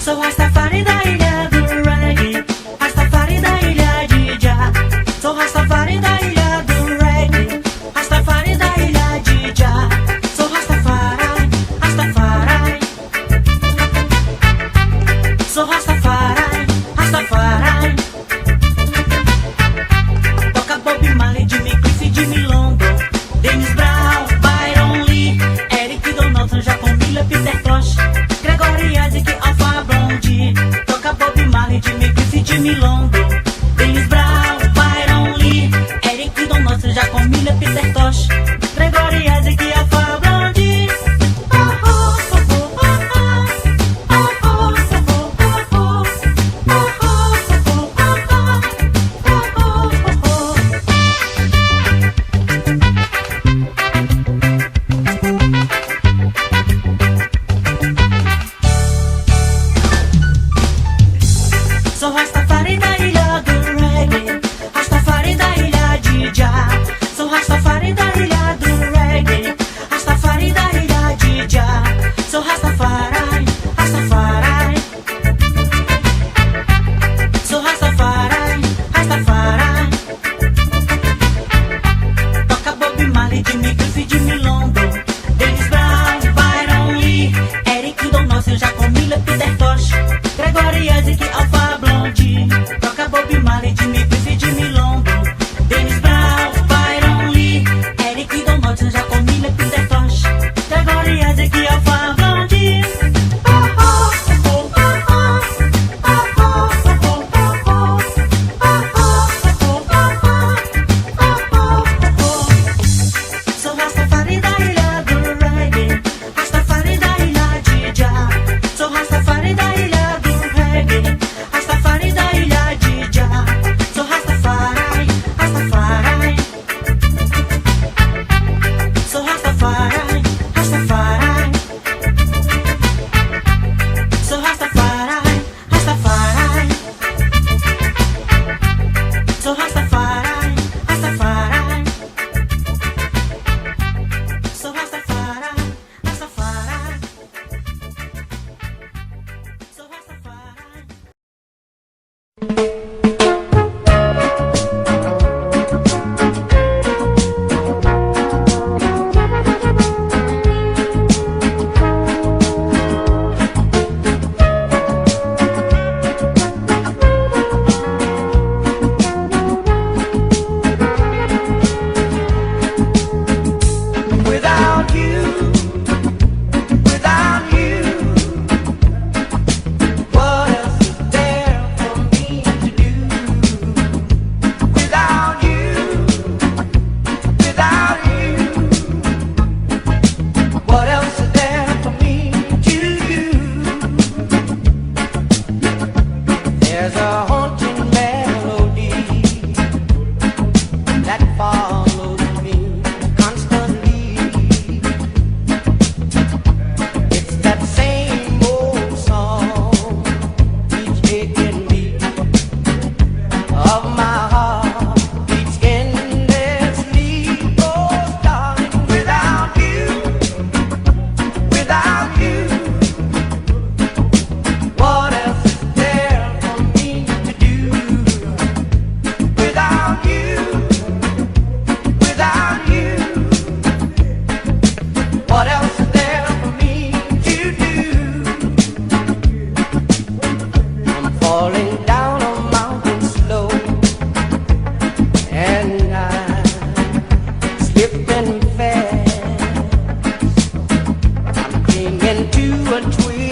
Sou Rastafari da ilha do reggae, Rastafari da ilha de Jah. Sou Rastafari da ilha do reggae, Rastafari da ilha de Jah. Sou Rastafari, Rastafari. Sou Rastafari, Rastafari. Toca Bob Marley, Jimmy Cliff, Jimmy London, Dennis Brown, Byron Lee, Eric Donaldson, Jacob Miller, Peter Tosh, Gregory Isaac, Alpha Blondy. Toca Bob Marley, Jimmy Cliff, Jimmy London, Dennis Brown, Byron Lee, Eric Donaldson, Jacob Miller, Peter Tosh, Gregory Isaac, Alpha Blondy. Sou Rastafari da ilha do reggae, Rastafari da ilha de Jah. Sou Rastafari da ilha do reggae, Rastafari da ilha de Jah. Sou Rastafari, Rastafari. Sou Rastafari, Rastafari. Toca Bob Marley, Jimmy Cliff, Jimmy London, Dennis Brown, Byron Lee, Eric Donaldson, Jacob Miller, Peter Tosh, Gregory Isaac, Alpha Blondy. Toca Bob Marley, Jimmy Cliff, Jimmy London, Dennis Brown, Byron Lee, Eric Donaldson, Jacob Miller, Peter Tosh, Gregory Isaac, Alpha Blondy. Sou Rastafari da ilha do reggae, Rastafari da ilha de Jah. Sou Rastafari da ilha do reggae, Rastafari da ilha de Jah. Sou Rastafari, Rastafari. Sou Rastafari, Rastafari. Sou Rastafari, Rastafari. Sou Rastafari, Rastafari. Sou Rastafari, Rastafari. Sou Rastafari. Without you, what else is there for me to do? Without you, what else is there for me to do? There's a haunting melody that follows me constantly. It's that same old song, each aching beat of my heart beats endlessly. Oh, darling, without you, what else is there for me to do? Without you, what else is there for me to do? I'm falling down a mountain slow, and I'm slipping fast. I'm clinging to a twig